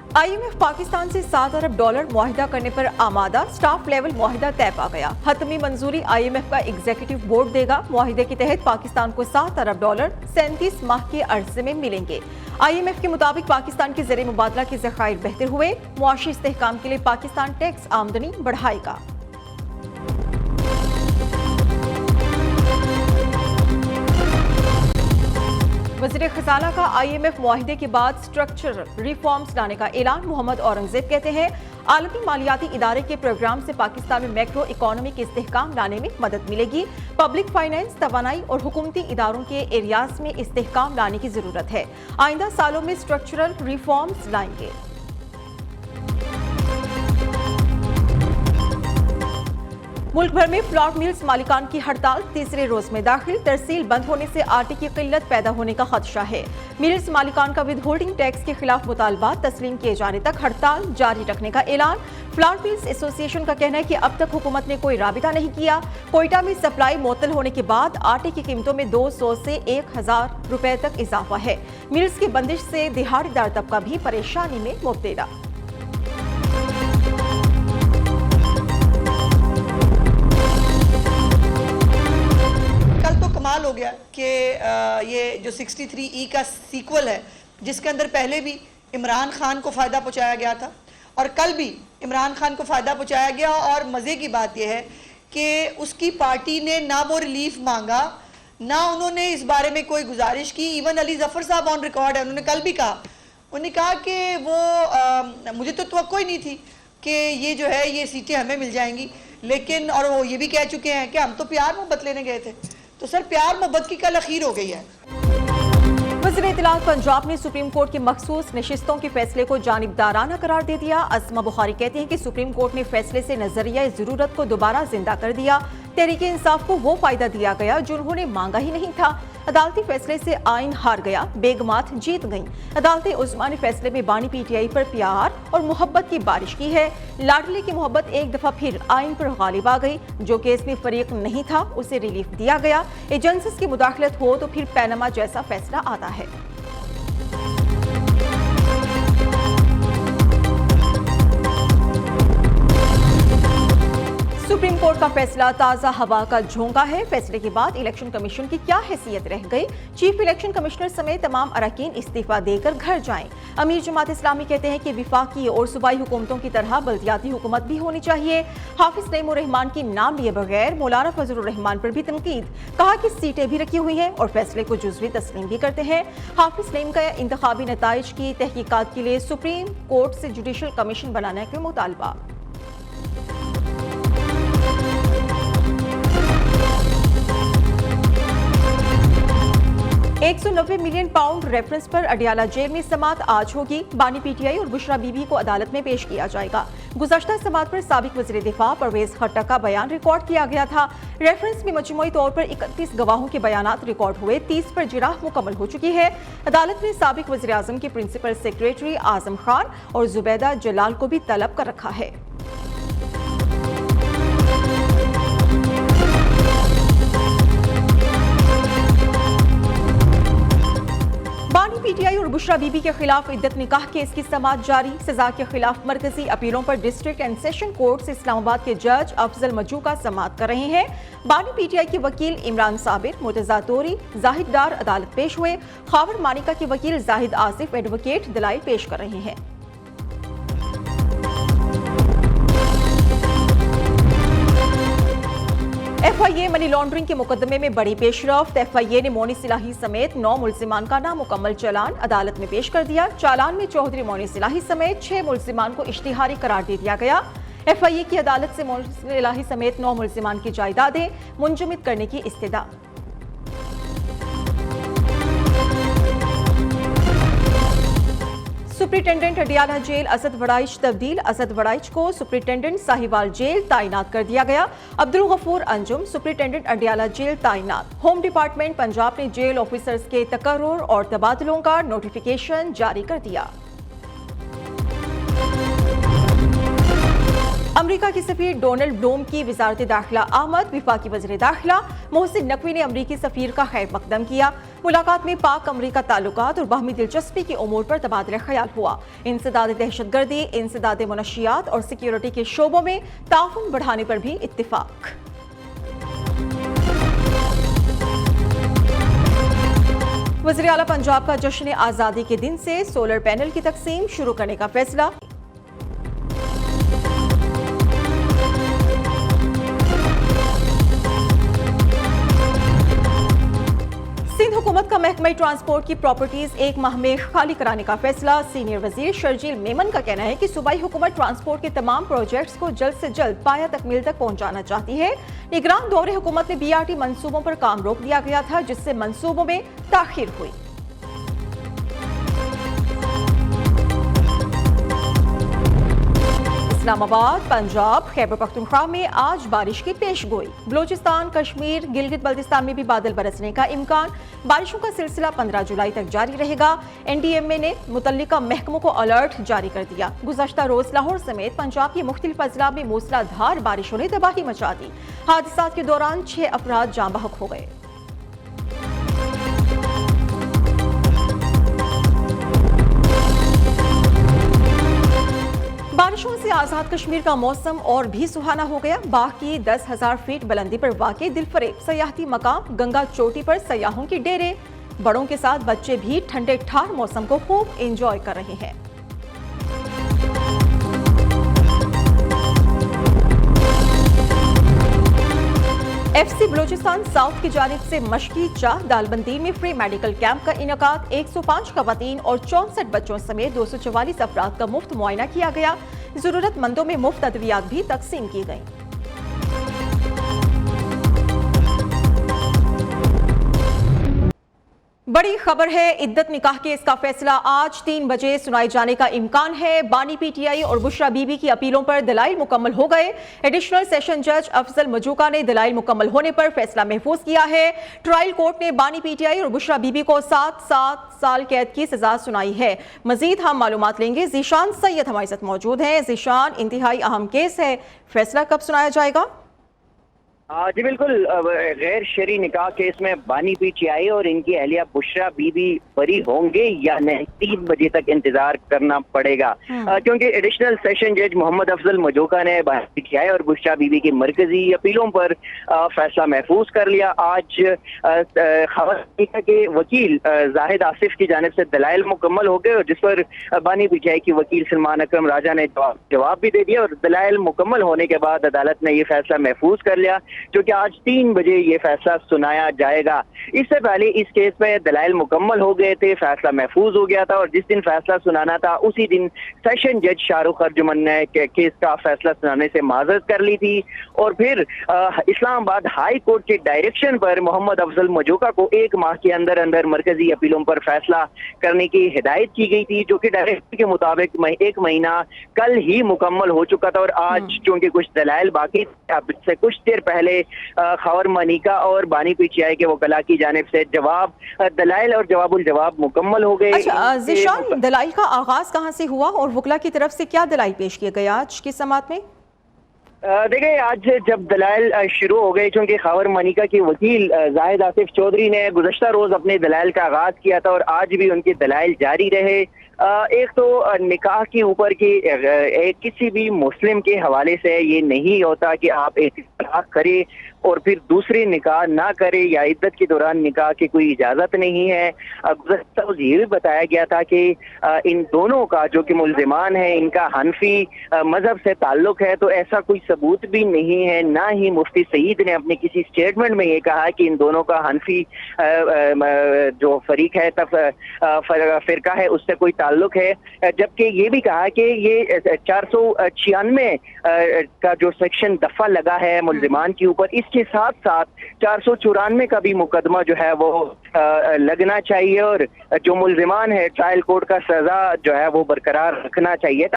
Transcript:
IMF Pakistan से $7 अरब मुआहिदा करने पर आमादा, स्टाफ लेवल मुआहिदा तय पा गया। हतमी मंजूरी IMF का एग्जीक्यूटिव बोर्ड देगा। मुआहिदे के तहत पाकिस्तान को $7 अरब 37 माह के अरसे में मिलेंगे। IMF के मुताबिक पाकिस्तान के ज़रिए मुबादला के ज़खायर बेहतर हुए। मुआशी इस्तेहकाम के लिए पाकिस्तान टैक्स आमदनी बढ़ाएगा। वज़ीर खजाना का IMF मुआहिदे के बाद स्ट्रक्चरल रिफॉर्म्स लाने का ऐलान। मोहम्मद औरंगजेब कहते हैं आलमी मालियाती इदारे के प्रोग्राम से पाकिस्तान में मैक्रो इकोनॉमिक इस्तेहकाम लाने में मदद मिलेगी। पब्लिक फाइनेंस, तवानाई और हुकूमती इदारों के एरियाज में इस्तेहकाम लाने की जरूरत है। आइंदा सालों में स्ट्रक्चरल रिफॉर्म्स लाएंगे। मुल्क भर में फ्लॉट मिल्स मालिकान की हड़ताल तीसरे रोज में दाखिल। तरसील बंद होने से आटे की किल्लत पैदा होने का खदशा है। मिल्स मालिकान का विद होल्डिंग टैक्स के खिलाफ मुतालबात तस्लीम किए जाने तक हड़ताल जारी रखने का ऐलान। फ्लॉट मिल्स एसोसिएशन का कहना है कि अब तक हुकूमत ने कोई राबिता नहीं किया। कोयटा में सप्लाई मुअत्तल होने के बाद आटे की कीमतों में 200 से 1000 रुपए तक इजाफा है। मिल्स की बंदिश से दिहाड़ीदार तबका भी परेशानी में मुब्तला। कमाल हो गया कि ये जो 63E का सीक्वल है, जिसके अंदर पहले भी इमरान खान को फ़ायदा पहुंचाया गया था और कल भी इमरान खान को फ़ायदा पहुंचाया गया। और मज़े की बात यह है कि उसकी पार्टी ने ना वो रिलीफ मांगा, ना उन्होंने इस बारे में कोई गुजारिश की। इवन अली जफ़र साहब ऑन रिकॉर्ड है, उन्होंने कल भी कहा, उन्होंने कहा कि वो मुझे तो तवक्को ही नहीं थी कि ये जो है ये सीटें हमें मिल जाएंगी, लेकिन और वो ये भी कह चुके हैं कि हम तो प्यार मोहब्बत लेने गए थे। तो सर प्यार मोहब्बत की कल अखीर हो गई है। वज़ीर इत्तलात पंजाब ने सुप्रीम कोर्ट के मखसूस नशिस्तों के फैसले को जानिबदाराना करार दे दिया। अस्मा बुखारी कहती हैं कि सुप्रीम कोर्ट ने फैसले से नजरिया ज़रूरत को दोबारा जिंदा कर दिया। तहरीक इंसाफ को वो फायदा दिया गया जो उन्होंने मांगा ही नहीं था। अदालती फैसले से आइन हार गया, बेगमात जीत गईं। अदालते उस्मा ने फैसले में बानी PTI पर प्यार और मोहब्बत की बारिश की है। लाडले की मोहब्बत एक दफा फिर आइन पर गालिब आ गई। जो केस में फरीक नहीं था उसे रिलीफ दिया गया। एजेंसीज की मुदाखलत हो तो फिर पैनामा जैसा फैसला आता है। सुप्रीम कोर्ट का फैसला ताज़ा हवा का झोंका है। फैसले के बाद इलेक्शन कमीशन की क्या हैसियत रह गई? चीफ इलेक्शन कमिश्नर समेत तमाम अरकान इस्तीफा देकर घर जाएं। अमीर जमात इस्लामी कहते हैं कि विफाकी और सूबाई हुकूमतों की तरह बल्दियाती हुकूमत भी होनी चाहिए। हाफिज नईम उर रहमान की नाम लिए बगैर मौलाना फजलुर रहमान पर भी तनकीद। कहा कि सीटें भी रखी हुई हैं और फैसले को जुज़वी तस्लीम भी करते हैं। हाफिज नईम का इंतखाबी नताइज की तहकीकात के लिए सुप्रीम कोर्ट से जुडिशल कमीशन बनाने का मुतालबा। 190 मिलियन पाउंड रेफरेंस पर अडियाला जेल में समात आज होगी। बानी PTI और बुशरा बीबी को अदालत में पेश किया जाएगा। गुज़श्ता समात पर साबिक वज़ीर दिफा परवेज खट्टक का बयान रिकॉर्ड किया गया था। रेफरेंस में मजमूई तौर पर 31 गवाहों के बयानात रिकॉर्ड हुए। 30 पर जिराह मुकम्मल हो चुकी है। अदालत ने साबिक वज़ीर आज़म के प्रिंसिपल सेक्रेटरी आजम खान और जुबैदा जलाल को भी तलब कर रखा है। बानी PTI और बुशरा बीबी के खिलाफ इद्दत निकाह केस की समाअत जारी। सजा के खिलाफ मरकजी अपीलों पर डिस्ट्रिक्ट एंड सेशन कोर्ट से इस्लामाबाद के जज अफजल मजू का समाअत कर रहे हैं। बानी PTI के वकील इमरान साबिर, मुर्तजा तोरी, जाहिद डार अदालत पेश हुए। खावर मानिका के वकील जाहिद आसिफ एडवोकेट दलाइल पेश कर रहे हैं। FIA मनी लॉन्ड्रिंग के मुकदमे में बड़ी पेशरफ्त। FIA ने मोनी सिलाही समेत 9 मुल्जिमान का नामुकम्मल चालान अदालत में पेश कर दिया। चालान में चौधरी मोनी सिलाही समेत 6 मुल्जिमान को इश्तिहारी करार दे दिया गया। FIA की अदालत से मोनी सिलाही समेत 9 मुल्जिमान की जायदादें मुंजमद करने की इस्तदा। सुप्रिंटेंडेंट अडियाला जेल असद वड़ाइच तब्दील। असद वड़ाइच को सुप्रिंटेंडेंट साहिवाल जेल तैनात कर दिया गया। अब्दुल गफूर अंजुम सुप्रिंटेंडेंट अडियाला जेल तैनात। होम डिपार्टमेंट पंजाब ने जेल ऑफिसर्स के तकर्रुर और तबादलों का नोटिफिकेशन जारी कर दिया। अमरीका की सफीर डोनाल्ड ब्लूम की वजारत दाखिला आमद। वफाकी वज़ीर दाखिला मोहसिन नकवी ने अमरीकी सफीर का खैर मकदम किया। मुलाकात में पाक अमरीका ताल्लुकात और बाहमी दिलचस्पी की उमूर पर तबादला ख्याल हुआ। इंसदाद दहशतगर्दी, इंसदाद मनशियात और सिक्योरिटी के शोबों में ताउन बढ़ाने पर भी इत्तिफाक। वज़ीर आला पंजाब का जश्न आज़ादी के दिन से सोलर पैनल की तकसीम शुरू करने का फैसला। सिंध हुकूमत का महकमा ट्रांसपोर्ट की प्रॉपर्टीज 1 माह में खाली कराने का फैसला। सीनियर वजीर शर्जील मेमन का कहना है कि सूबाई हुकूमत ट्रांसपोर्ट के तमाम प्रोजेक्ट्स को जल्द से जल्द पाया तकमील तक पहुंचाना चाहती है। निगरान दौरे हुकूमत में BRT मंसूबों पर काम रोक दिया गया था, जिससे मंसूबों में ताखीर हुई। इस्लामाबाद, पंजाब, खैबर पख्तूनख्वा में आज बारिश की पेशगोई। बलोचिस्तान, कश्मीर, गिलगित बल्तिस्तान में भी बादल बरसने का इम्कान। बारिशों का सिलसिला 15 जुलाई तक जारी रहेगा। NDMA ने मुतल्लिका महकमों को अलर्ट जारी कर दिया। गुज़श्ता रोज लाहौर समेत पंजाब के मुख्तलिफ अजला में मूसलाधार बारिशों ने तबाही मचा दी। हादसात के दौरान 6 अफराद जाँ बहक हो गए। बारिशों से आजाद कश्मीर का मौसम और भी सुहाना हो गया। बाग की 10,000 फीट बुलंदी पर वाक़ई दिलफरेब सयाहती मकाम गंगा चोटी पर सयाहों के डेरे। बड़ों के साथ बच्चे भी ठंडे ठार मौसम को खूब एंजॉय कर रहे हैं। FC बलोचिस्तान साउथ की जानिब से मशकी चाह दालबंदी में फ्री मेडिकल कैंप का इनकाद। 105 खवातीन और 64 बच्चों समेत 244 अफराद का मुफ्त मुआयना किया गया। जरूरतमंदों में मुफ्त अद्वियात भी तकसीम की गई। बड़ी खबर है, इद्दत निकाह केस का फैसला आज 3 बजे सुनाए जाने का इम्कान है। बानी PTI और बुशरा बीबी की अपीलों पर दलाइल मुकम्मल हो गए। एडिशनल सेशन जज अफजल मजूका ने दलाइल मुकम्मल होने पर फैसला महफूज किया है। ट्रायल कोर्ट ने बानी PTI और बुशरा बीबी को 7 साल कैद की सजा सुनाई है। मजीद हम मालूमात लेंगे। जीशान सैयद हमारे साथ मौजूद हैं। जीशान, इंतहाई अहम केस है, फैसला कब सुनाया जाएगा? जी बिल्कुल, गैर शरी निकाह केस में बानी PTI और इनकी अहलिया बुशरा बीबी बरी होंगे या नहीं, 3 बजे तक इंतजार करना पड़ेगा, क्योंकि एडिशनल सेशन जज मोहम्मद अफजल मजूका ने बानी PTI और बुशरा बीबी की मरकजी अपीलों पर फैसला महफूज कर लिया। आज खवातीन के वकील जाहिद आसिफ की जानिब से दलाइल मुकम्मल हो गए, जिस पर बानी PTI की वकील सलमान अकरम राजा ने जवाब भी दे दिया और दलाइल मुकम्मल होने के बाद अदालत ने यह फैसला महफूज कर लिया, जो कि आज 3 बजे ये फैसला सुनाया जाएगा। इससे पहले इस केस में दलाइल मुकम्मल हो गए थे, फैसला महफूज हो गया था और जिस दिन फैसला सुनाना था उसी दिन सेशन जज शाहरुख अर्जुमन ने केस का फैसला सुनाने से माजरत कर ली थी और फिर इस्लामाबाद हाई कोर्ट के डायरेक्शन पर मोहम्मद अफजल मजूका को 1 माह के अंदर अंदर मरकजी अपीलों पर फैसला करने की हिदायत की गई थी, जो कि डायरेक्शन के मुताबिक 1 महीना कल ही मुकम्मल हो चुका था और आज चूंकि कुछ दलाइल बाकी से कुछ देर पहले खबर मनिका और बानी PTI के वकला की जानिब से जवाब दलाइल और जवाबुल जवाब मुकम्मल हो गए। अच्छा ज़ीशान, दलाइल का आगाज कहां से हुआ और वकला की तरफ से क्या दलाइल पेश किए गए आज की समात में? देखिए, आज जब दलाइल शुरू हो गए, क्योंकि खबर मनिका की वकील जाहिद आसिफ चौधरी ने गुज़श्ता रोज अपने दलाइल का आगाज किया था और आज भी उनके दलाइल जारी रहे। एक तो निकाह के ऊपर की किसी भी मुस्लिम के हवाले से ये नहीं होता कि आप एक निकाह करें और फिर दूसरे निकाह ना करे या इद्दत के दौरान निकाह की कोई इजाज़त नहीं है। गुज़श्ता रोज़ ये भी बताया गया था कि इन दोनों का जो कि मुल्ज़िमान है इनका हनफी मजहब से ताल्लुक है, तो ऐसा कोई सबूत भी नहीं है। ना ही मुफ्ती सईद ने अपने किसी स्टेटमेंट में ये कहा कि इन दोनों का हनफी जो फरीक है फ़िरका है उससे कोई ताल्लुक है, जबकि ये भी कहा कि ये 496 का जो सेक्शन दफा लगा है मुल्ज़िमान के ऊपर, इसके साथ साथ 494 का भी मुकदमा जो है वो लगना चाहिए और जो मुल्ज़िमान है ट्रायल कोर्ट का सजा जो है वो बरकरार रखना चाहिए।